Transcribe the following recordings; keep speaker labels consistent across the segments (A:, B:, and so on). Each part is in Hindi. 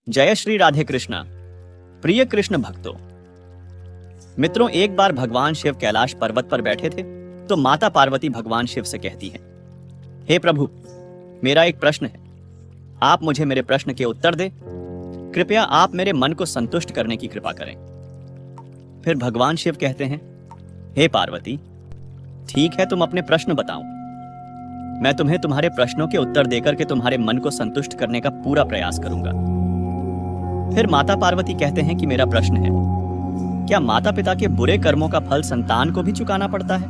A: जय श्री राधे कृष्णा। प्रिय कृष्ण भक्तों, मित्रों, एक बार भगवान शिव कैलाश पर्वत पर बैठे थे तो माता पार्वती भगवान शिव से कहती हैं, हे प्रभु, मेरा एक प्रश्न है, आप मुझे मेरे प्रश्न के उत्तर दे। कृपया आप मेरे मन को संतुष्ट करने की कृपा करें। फिर भगवान शिव कहते हैं, हे पार्वती, ठीक है, तुम अपने प्रश्न बताओ। मैं तुम्हें तुम्हारे प्रश्नों के उत्तर देकर के तुम्हारे मन को संतुष्ट करने का पूरा प्रयास करूंगा। फिर माता पार्वती कहते हैं कि मेरा प्रश्न है, क्या माता पिता के बुरे कर्मों का फल संतान को भी चुकाना पड़ता है?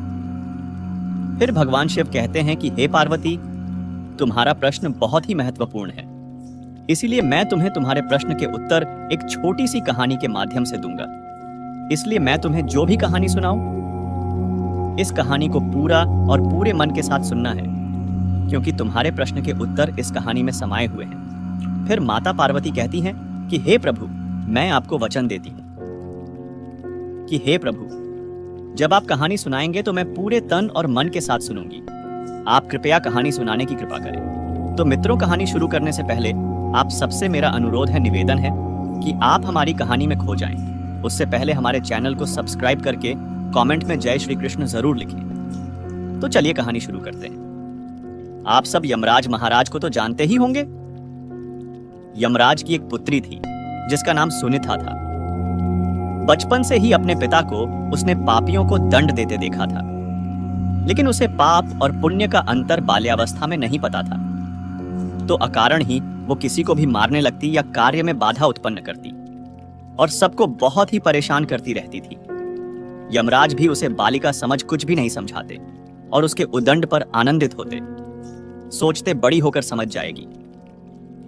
A: फिर भगवान शिव कहते हैं कि हे पार्वती, तुम्हारा प्रश्न बहुत ही महत्वपूर्ण है, इसीलिए मैं तुम्हें तुम्हारे प्रश्न के उत्तर एक छोटी सी कहानी के माध्यम से दूंगा। इसलिए मैं तुम्हें जो भी कहानी सुनाऊं, इस कहानी को पूरा और पूरे मन के साथ सुनना है, क्योंकि तुम्हारे प्रश्न के उत्तर इस कहानी में समाये हुए हैं। फिर माता पार्वती कहती हैं कि हे प्रभु, मैं आपको वचन देती हूं कि हे प्रभु, जब आप कहानी सुनाएंगे तो मैं पूरे तन और मन के साथ सुनूंगी। आप कृपया कहानी सुनाने की कृपा करें। तो मित्रों, कहानी शुरू करने से पहले आप सबसे मेरा अनुरोध है, निवेदन है कि आप हमारी कहानी में खो जाएं। उससे पहले हमारे चैनल को सब्सक्राइब करके कमेंट में जय श्री कृष्ण जरूर लिखें। तो चलिए कहानी शुरू करते हैं। आप सब यमराज महाराज को तो जानते ही होंगे। यमराज की एक पुत्री थी जिसका नाम सुनीता था। बचपन से ही अपने पिता को उसने पापियों को दंड देते देखा था, लेकिन उसे पाप और पुण्य का अंतर बाल्यावस्था में नहीं पता था, तो अकारण ही वो किसी को भी मारने लगती या कार्य में बाधा उत्पन्न करती और सबको बहुत ही परेशान करती रहती थी। यमराज भी उसे बालिका समझ कुछ भी नहीं समझाते और उसके उदंड पर आनंदित होते, सोचते बड़ी होकर समझ जाएगी।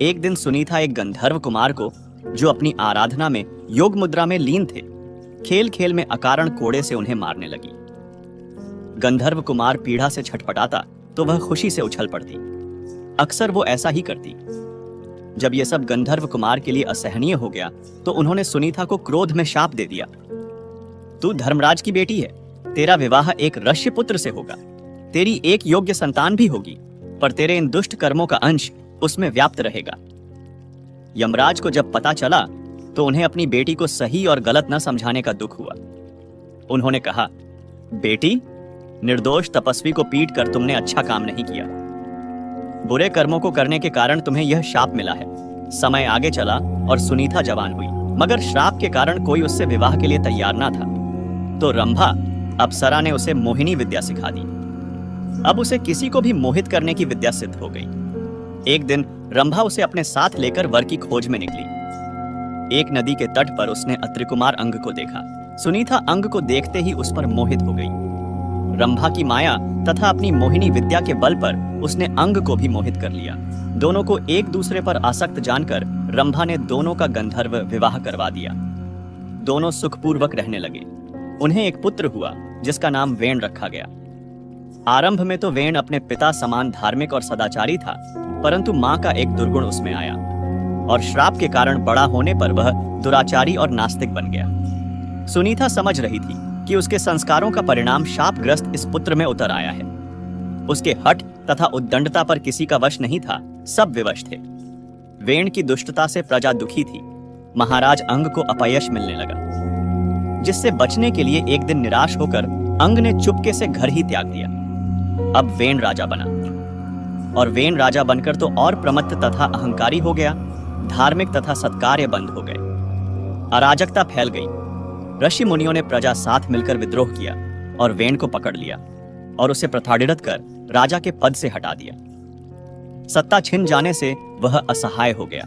A: एक दिन सुनीता एक गंधर्व कुमार को, जो अपनी आराधना में योग मुद्रा में लीन थे, खेल खेल में अकारण कोड़े से उन्हें मारने लगी। गंधर्व कुमार पीड़ा से छटपटाता तो वह खुशी से उछल पड़ती। अक्सर वो ऐसा ही करती। जब यह सब गंधर्व कुमार के लिए असहनीय हो गया तो उन्होंने सुनीता को क्रोध में शाप दे दिया। तू धर्मराज की बेटी है, तेरा विवाह एक रश्य पुत्र से होगा, तेरी एक योग्य संतान भी होगी, पर तेरे इन दुष्ट कर्मों का अंश उसमें व्याप्त रहेगा। यमराज को जब पता चला तो उन्हें अपनी बेटी को सही और गलत न समझाने का दुख हुआ। उन्होंने कहा, बेटी, निर्दोष तपस्वी को पीट कर तुमने अच्छा काम नहीं किया। बुरे कर्मों को करने के कारण तुम्हें यह शाप मिला है। समय आगे चला और सुनीता जवान हुई, मगर श्राप के कारण कोई उससे विवाह के लिए तैयार ना था, तो रंभा अप्सरा ने उसे मोहिनी विद्या सिखा दी। अब उसे किसी को भी मोहित करने की विद्या सिद्ध हो गई। एक दिन रंभा उसे अपने साथ लेकर वर की खोज में निकली। एक नदी के तट पर उसने अत्रिकुमार अंग को देखा। सुनीता अंग को देखते ही उस पर मोहित हो गई। रंभा की माया तथा अपनी मोहिनी विद्या के बल पर उसने अंग को भी मोहित कर लिया। दोनों को एक दूसरे पर आसक्त जानकर रंभा ने दोनों का गंधर्व विवाह करवा दिया। दोनों सुखपूर्वक रहने लगे। उन्हें एक पुत्र हुआ जिसका नाम वेण रखा गया। आरंभ में तो वेण अपने पिता समान धार्मिक और सदाचारी था, परंतु मां का एक दुर्गुण उसमें आया और श्राप के कारण बड़ा होने पर वह दुराचारी और नास्तिक बन गया। सुनीता समझ रही थी कि उसके संस्कारों का परिणाम शापग्रस्त इस पुत्र में उतर आया है। उसके हठ तथा उद्दंडता पर किसी का वश नहीं था, सब विवश थे। वेण की दुष्टता से प्रजा दुखी थी। महाराज अंग को अपयश मिलने लगा, जिससे बचने के लिए एक दिन निराश होकर अंग ने चुपके से घर ही त्याग दिया। अब वेण राजा बना, और वेण राजा बनकर तो और प्रमत्त तथा अहंकारी हो गया। धार्मिक तथा सत्कार्य बंद हो गए। अराजकता फैल गई। ऋषि मुनियों ने प्रजा साथ मिलकर विद्रोह किया और वेण को पकड़ लिया और उसे प्रताड़ित कर राजा के पद से हटा दिया। सत्ता छिन जाने से वह असहाय हो गया।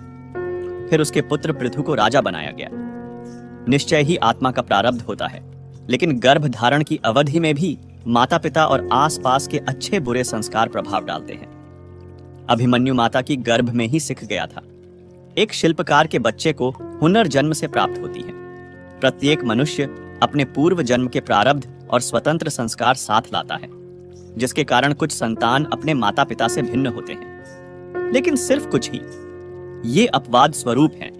A: फिर उसके पुत्र पृथु को राजा बनाया गया। निश्चय ही आत्मा का प्रारब्ध होता है, लेकिन गर्भ धारण की अवधि में भी माता पिता और आसपास के अच्छे बुरे संस्कार प्रभाव डालते हैं। अभिमन्यु माता की गर्भ में ही सीख गया था। एक शिल्पकार के बच्चे को हुनर जन्म से प्राप्त होती है। प्रत्येक मनुष्य अपने पूर्व जन्म के प्रारब्ध और स्वतंत्र संस्कार साथ लाता है, जिसके कारण कुछ संतान अपने माता पिता से भिन्न होते हैं, लेकिन सिर्फ कुछ ही। ये अपवाद स्वरूप हैं।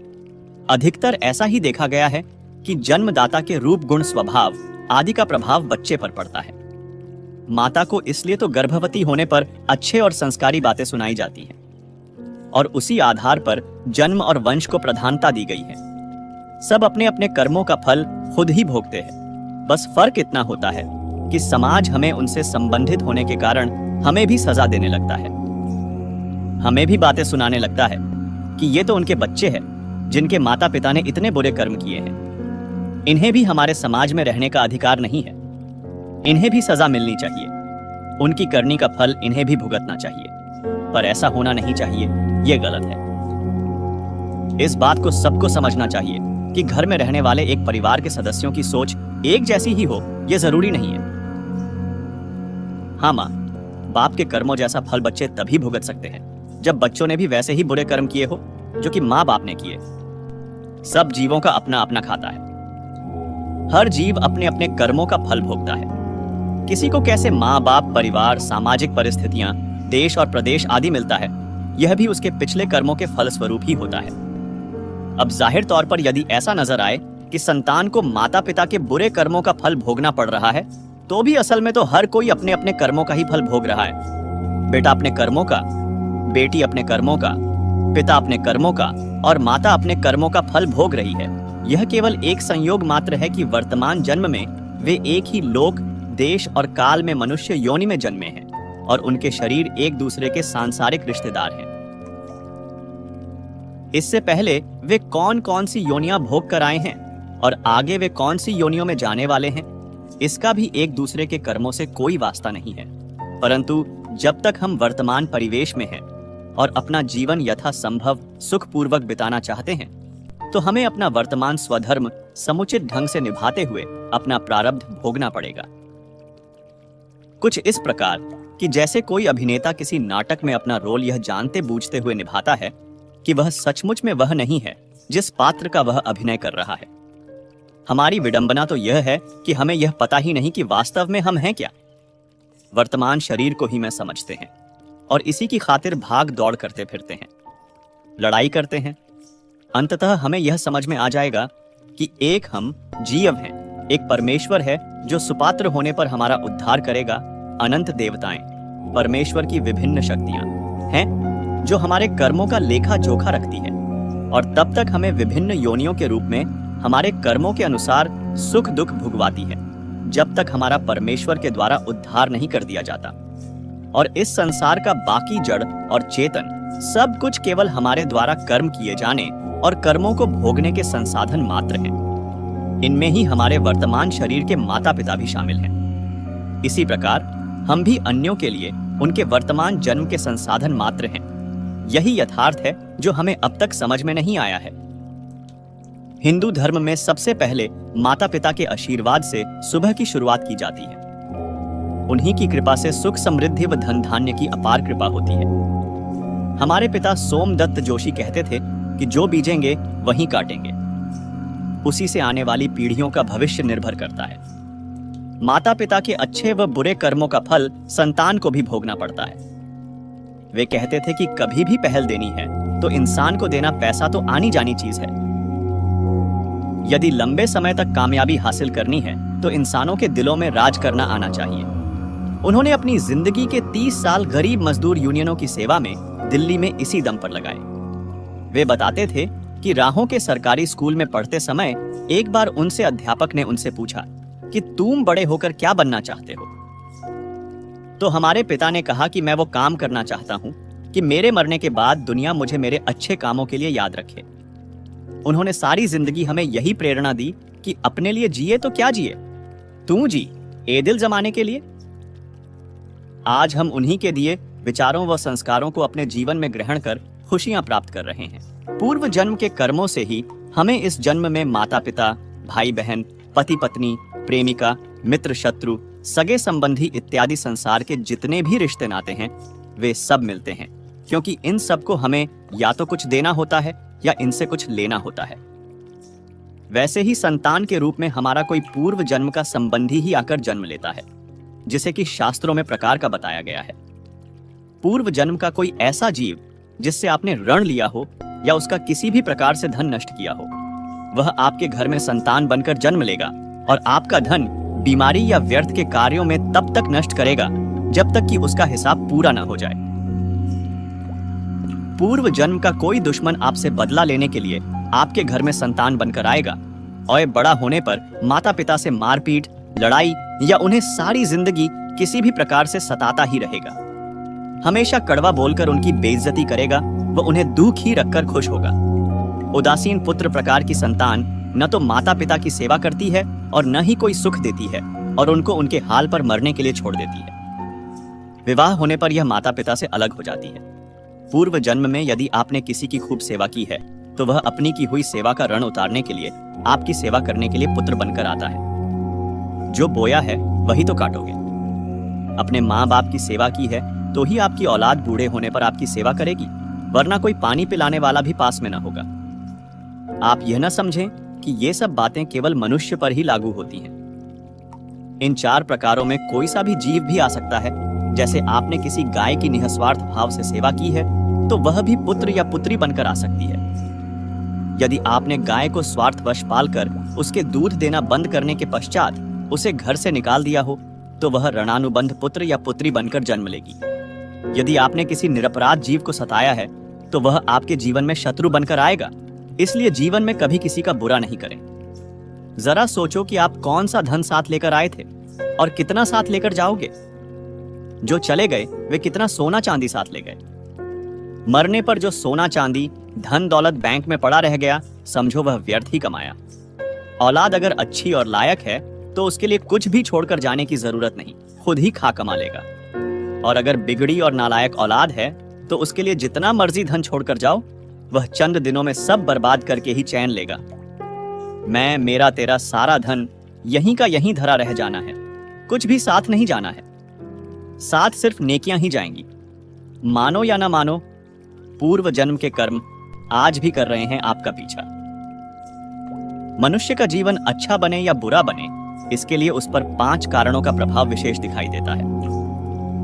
A: अधिकतर ऐसा ही देखा गया है कि जन्मदाता के रूप गुण स्वभाव आदि का प्रभाव बच्चे पर पड़ता है। माता को इसलिए तो गर्भवती होने पर अच्छे और संस्कारी बातें सुनाई जाती हैं और उसी आधार पर जन्म और वंश को प्रधानता दी गई है। सब अपने अपने कर्मों का फल खुद ही भोगते हैं। बस फर्क इतना होता है कि समाज हमें उनसे संबंधित होने के कारण हमें भी सजा देने लगता है, हमें भी बातें सुनाने लगता है कि ये तो उनके बच्चे हैं जिनके माता पिता ने इतने बुरे कर्म किए हैं, इन्हें भी हमारे समाज में रहने का अधिकार नहीं है, इन्हें भी सजा मिलनी चाहिए, उनकी करनी का फल इन्हें भी भुगतना चाहिए। पर ऐसा होना नहीं चाहिए, ये गलत है। इस बात को सबको समझना चाहिए कि घर में रहने वाले एक परिवार के सदस्यों की सोच एक जैसी ही हो, यह जरूरी नहीं है। हाँ माँ, बाप के कर्मों जैसा फल बच्चे तभी भुगत सकते हैं जब बच्चों ने भी वैसे ही बुरे कर्म किए हो जो कि माँ बाप ने किए। सब जीवों का अपना अपना खाता है, हर जीव अपने अपने कर्मों का फल भोगता है। किसी को कैसे माँ बाप, परिवार, सामाजिक परिस्थितियां, देश और प्रदेश आदि मिलता है, यह भी उसके पिछले कर्मों के फलस्वरूप ही होता है। अब जाहिर तौर पर यदि ऐसा नजर आए कि संतान को माता पिता के बुरे कर्मों का फल भोगना पड़ रहा है, तो भी असल में तो हर कोई अपने अपने कर्मों का ही फल भोग रहा है। बेटा अपने कर्मों का, बेटी अपने कर्मों का, पिता अपने कर्मों का और माता अपने कर्मों का फल भोग रही है। यह केवल एक संयोग मात्र है कि वर्तमान जन्म में वे एक ही लोक, देश और काल में मनुष्य योनि में जन्मे हैं और उनके शरीर एक दूसरे के सांसारिक रिश्तेदार हैं। इससे पहले वे कौन कौन सी योनियां भोग कर आए हैं और आगे वे कौन सी योनियों में जाने वाले हैं, इसका भी एक दूसरे के कर्मों से कोई वास्ता नहीं है। परंतु जब तक हम वर्तमान परिवेश में हैं और अपना जीवन यथासंभव सुखपूर्वक बिताना चाहते हैं, तो हमें अपना वर्तमान स्वधर्म समुचित ढंग से निभाते हुए अपना प्रारब्ध भोगना पड़ेगा। कुछ इस प्रकार कि जैसे कोई अभिनेता किसी नाटक में अपना रोल यह जानते बूझते हुए निभाता है कि वह सचमुच में वह नहीं है जिस पात्र का वह अभिनय कर रहा है। हमारी विडंबना तो यह है कि हमें यह पता ही नहीं कि वास्तव में हम हैं क्या। वर्तमान शरीर को ही मैं समझते हैं और इसी की खातिर भाग दौड़ करते फिरते हैं, लड़ाई करते हैं। अंततः हमें यह समझ में आ जाएगा कि एक हम जीव हैं, एक परमेश्वर है जो सुपात्र होने पर हमारा उद्धार करेगा। अनंत देवताएं, परमेश्वर की विभिन्न शक्तियां हैं जो हमारे कर्मों का लेखा जोखा रखती है और तब तक हमें विभिन्न योनियों के रूप में हमारे कर्मों के अनुसार सुख दुख भुगवाती है, जब तक हमारा परमेश्वर के द्वारा उद्धार नहीं कर दिया जाता। और इस संसार का बाकी जड़ और चेतन सब कुछ केवल हमारे द्वारा कर्म किए जाने और कर्मों को भोगने के संसाधन मात्र हैं। इनमें ही हमारे वर्तमान शरीर के माता पिता भी शामिल हैं। इसी प्रकार हम भी अन्यों के लिए उनके वर्तमान जन्म के संसाधन मात्र हैं। यही यथार्थ है जो हमें अब तक समझ में नहीं आया है। हिंदू धर्म में सबसे पहले माता पिता के आशीर्वाद से सुबह की शुरुआत की जाती है। उन्हीं की कृपा से सुख, समृद्धि व धन धान्य की अपार कृपा होती है। हमारे पिता सोमदत्त जोशी कहते थे कि जो बीजेंगे वहीं काटेंगे। उसी से आने वाली पीढ़ियों का भविष्य निर्भर करता है। माता पिता के अच्छे व बुरे कर्मों का फल संतान को भी भोगना पड़ता है। वे कहते थे कि कभी भी पहल देनी है तो इंसान को देना पैसा तो आनी जानी चीज है। यदि लंबे समय तक कामयाबी हासिल करनी है तो इंसानों के दिलों में राज करना आना चाहिए। उन्होंने अपनी जिंदगी के 30 साल गरीब मजदूर यूनियनों की सेवा में दिल्ली में इसी दम पर लगाए। वे बताते थे कि राहों के सरकारी स्कूल में पढ़ते समय एक बार उनसे अध्यापक ने उनसे पूछा कि तुम बड़े होकर क्या बनना चाहते हो। तो हमारे पिता ने कहा कि मैं वो काम करना चाहता हूं कि मेरे मरने के बाद दुनिया मुझे मेरे अच्छे कामों के लिए याद रखे। उन्होंने सारी जिंदगी हमें यही प्रेरणा दी कि अपने लिए जिए तो क्या जिए, तू जी ए दिल जमाने के लिए। आज हम उन्हीं के दिए विचारों व संस्कारों को अपने जीवन में ग्रहण कर खुशियां प्राप्त कर रहे हैं। पूर्व जन्म के कर्मों से ही हमें इस जन्म में माता पिता, भाई बहन, पति पत्नी, प्रेमिका, मित्र शत्रु, सगे संबंधी इत्यादि संसार के जितने भी रिश्ते नाते हैं वे सब मिलते हैं, क्योंकि इन सब को हमें या तो कुछ देना होता है या इनसे कुछ लेना होता है। वैसे ही संतान के रूप में हमारा कोई पूर्व जन्म का संबंधी ही आकर जन्म लेता है, जिसे कि शास्त्रों में प्रकार का बताया गया है। पूर्व जन्म का कोई ऐसा जीव जिससे आपने ऋण लिया हो या उसका किसी भी प्रकार से धन नष्ट किया हो, वह आपके घर में संतान बनकर जन्म लेगा और आपका धन बीमारी या व्यर्थ के कार्यों में तब तक नष्ट करेगा जब तक कि उसका हिसाब पूरा ना हो जाए। पूर्व जन्म का कोई दुश्मन आपसे बदला लेने के लिए आपके घर में संतान बनकर आएगा और बड़ा होने पर माता पिता से मारपीट, लड़ाई या उन्हें सारी जिंदगी किसी भी प्रकार से सताता ही रहेगा। हमेशा कड़वा बोलकर उनकी बेइज्जती करेगा व उन्हें दुख ही रखकर खुश होगा। उदासीन पुत्र प्रकार की संतान न तो माता पिता की सेवा करती है और न ही कोई सुख देती है और उनको उनके हाल पर मरने के लिए छोड़ देती है। विवाह होने पर यह माता पिता से अलग हो जाती है। पूर्व जन्म में यदि आपने किसी की खूब सेवा की है तो वह अपनी की हुई सेवा का ऋण उतारने के लिए आपकी सेवा करने के लिए पुत्र बनकर आता है। जो बोया है वही तो काटोगे। अपने माँ बाप की सेवा की है तो ही आपकी औलाद बूढ़े होने पर आपकी सेवा करेगी, वरना कोई पानी पिलाने वाला भी पास में न होगा। आप यह न समझें कि ये सब बातें केवल मनुष्य पर ही लागू होती हैं। इन 4 प्रकारों में कोई सा भी जीव भी आ सकता है। जैसे आपने किसी गाय की निस्वार्थ भाव से सेवा की है तो वह भी पुत्र या पुत्री बनकर आ सकती है। यदि आपने गाय को स्वार्थवश पालकर उसके दूध देना बंद करने के पश्चात उसे घर से निकाल दिया हो तो वह ऋणानुबंध पुत्र या पुत्री बनकर जन्म लेगी। यदि आपने किसी निरपराध जीव को सताया है तो वह आपके जीवन में शत्रु बनकर आएगा। इसलिए जीवन में कभी किसी का बुरा नहीं करें। जरा सोचो कि आप कौन सा धन साथ लेकर आए थे और कितना साथ लेकर जाओगे। जो चले गए वे कितना सोना चांदी साथ ले गए। मरने पर जो सोना चांदी धन दौलत बैंक में पड़ा रह गया, समझो वह व्यर्थ ही कमाया। औलाद अगर अच्छी और लायक है तो उसके लिए कुछ भी छोड़कर जाने की जरूरत नहीं, खुद ही खा कमा लेगा। और अगर बिगड़ी और नालायक औलाद है तो उसके लिए जितना मर्जी धन छोड़कर जाओ, वह चंद दिनों में सब बर्बाद करके ही चैन लेगा। मैं मेरा तेरा सारा धन यहीं का यहीं धरा रह जाना है, कुछ भी साथ नहीं जाना है। साथ सिर्फ नेकियां ही जाएंगी। मानो या ना मानो, पूर्व जन्म के कर्म आज भी कर रहे हैं आपका पीछा। मनुष्य का जीवन अच्छा बने या बुरा बने, इसके लिए उस पर 5 कारणों का प्रभाव विशेष दिखाई देता है।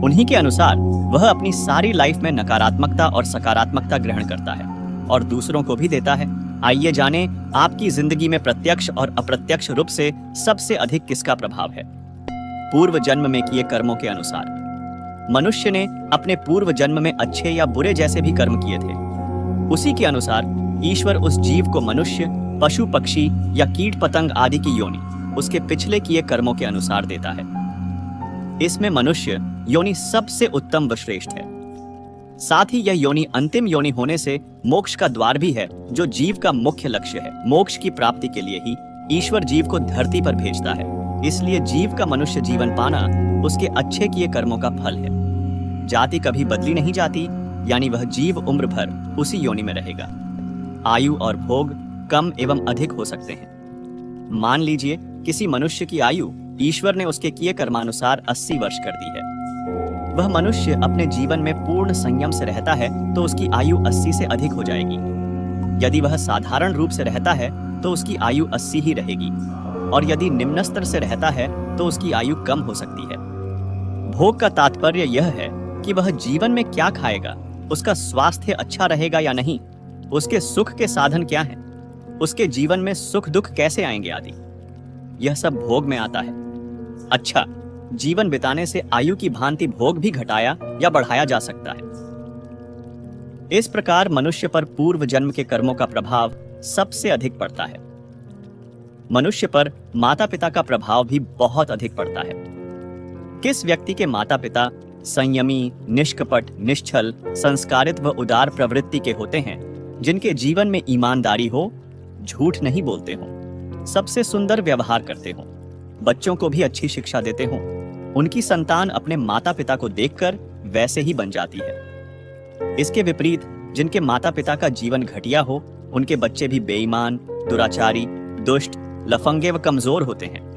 A: उन्हीं के अनुसार वह अपनी सारी लाइफ में नकारात्मकता और सकारात्मकता ग्रहण करता है और दूसरों को भी देता है। आइए जाने आपकी जिंदगी में प्रत्यक्ष और अप्रत्यक्ष रूप से सबसे अधिक किसका प्रभाव है। पूर्व जन्म में किए कर्मों के अनुसार मनुष्य ने अपने पूर्व जन्म में अच्छे या बुरे जैसे भी कर्म किए थे, उसी के अनुसार ईश्वर उस जीव को मनुष्य, पशु पक्षी या कीट पतंग आदि की योनि उसके पिछले किए कर्मों के अनुसार देता है। इसमें मनुष्य योनि सबसे उत्तम व श्रेष्ठ है। साथ ही यह योनि अंतिम योनि होने से मोक्ष का द्वार भी है, जो जीव का मुख्य लक्ष्य है। मोक्ष की प्राप्ति के लिए ही ईश्वर जीव को धरती पर भेजता है। इसलिए जीव का मनुष्य जीवन पाना उसके अच्छे किए कर्मों का फल है। जाति कभी बदली नहीं जाती, यानी वह जीव उम्र भर उसी योनि में रहेगा। आयु और भोग कम एवं अधिक हो सकते हैं। मान लीजिए किसी मनुष्य की आयु ईश्वर ने उसके किए कर्मानुसार 80 वर्ष कर दी है। वह मनुष्य अपने जीवन में पूर्ण संयम से रहता है तो उसकी आयु 80 से अधिक हो जाएगी। यदि वह साधारण रूप से रहता है तो उसकी आयु 80 ही रहेगी, और यदि निम्न स्तर से रहता है तो उसकी आयु कम हो सकती है। भोग का तात्पर्य यह है कि वह जीवन में क्या खाएगा, उसका स्वास्थ्य अच्छा रहेगा या नहीं, उसके सुख के साधन क्या हैं, उसके जीवन में सुख दुख कैसे आएंगे आदि, यह सब भोग में आता है। अच्छा, जीवन बिताने से आयु की भांति भोग भी घटाया या बढ़ाया जा सकता है। इस प्रकार मनुष्य पर पूर्व जन्म के कर्मों का प्रभाव सबसे अधिक पड़ता है। मनुष्य पर माता पिता का प्रभाव भी बहुत अधिक पड़ता है। किस व्यक्ति के माता पिता संयमी, निष्कपट, निश्चल, संस्कारित व उदार प्रवृत्ति के होते हैं, जिनके जीवन में ईमानदारी हो, झूठ नहीं बोलते हों, सबसे सुंदर व्यवहार करते हों, बच्चों को भी अच्छी शिक्षा देते हों, उनकी संतान अपने माता पिता को देखकर वैसे ही बन जाती है। इसके विपरीत जिनके माता पिता का जीवन घटिया हो, उनके बच्चे भी बेईमान, दुराचारी, दुष्ट, लफंगे व कमजोर होते हैं।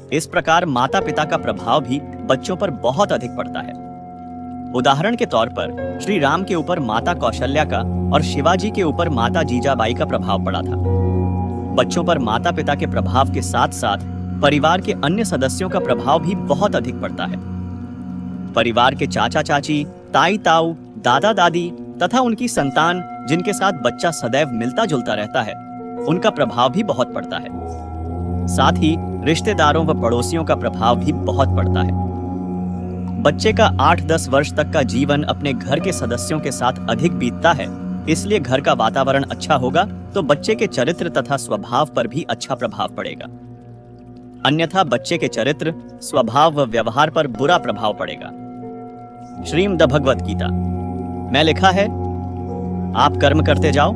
A: इस प्रकार माता पिता का प्रभाव भी बच्चों पर बहुत अधिक पड़ता है। उदाहरण के तौर पर श्री राम के ऊपर माता कौशल्या का और शिवाजी के ऊपर माता जीजाबाई का प्रभाव पड़ा था। बच्चों पर माता पिता के प्रभाव के साथ साथ परिवार के अन्य सदस्यों का प्रभाव भी बहुत अधिक पड़ता है। परिवार के चाचा चाची, ताई ताऊ, दादा दादी तथा उनकी संतान, जिनके साथ बच्चा सदैव मिलता जुलता रहता है, उनका प्रभाव भी बहुत पड़ता है। साथ ही रिश्तेदारों व पड़ोसियों का प्रभाव भी बहुत पड़ता है। बच्चे का 8-10 वर्ष तक का जीवन अपने घर के सदस्यों के साथ अधिक बीतता है, इसलिए घर का वातावरण अच्छा होगा तो बच्चे के चरित्र तथा स्वभाव पर भी अच्छा प्रभाव पड़ेगा। अन्यथा बच्चे के चरित्र, स्वभाव व व्यवहार पर बुरा प्रभाव पड़ेगा। श्रीमद् भगवत गीता में लिखा है, आप कर्म करते जाओ,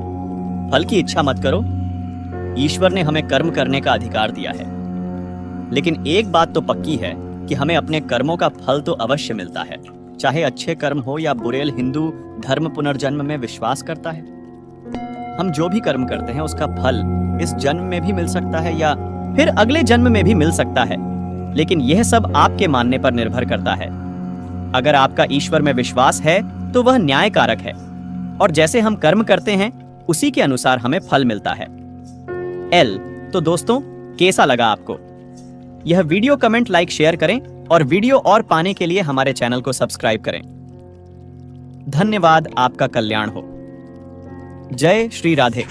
A: फल की इच्छा मत करो। ईश्वर ने हमें कर्म करने का अधिकार दिया है, लेकिन एक बात तो पक्की है कि हमें अपने कर्मों का फल तो अवश्य मिलता है, चाहे अच्छे कर्म हो या बुरे। हिंदू धर्म पुनर्जन्म में विश्वास करता है। हम जो भी कर्म करते हैं उसका फल इस जन्म में भी मिल सकता है या फिर अगले जन्म में भी मिल सकता है, लेकिन यह सब आपके मानने पर निर्भर करता है। अगर आपका ईश्वर में विश्वास है तो वह न्यायकारक है और जैसे हम कर्म करते हैं उसी के अनुसार हमें फल मिलता है। तो दोस्तों, कैसा लगा आपको यह वीडियो? कमेंट, लाइक, शेयर करें और वीडियो और पाने के लिए हमारे चैनल को सब्सक्राइब करें। धन्यवाद। आपका कल्याण हो। जय श्री राधे।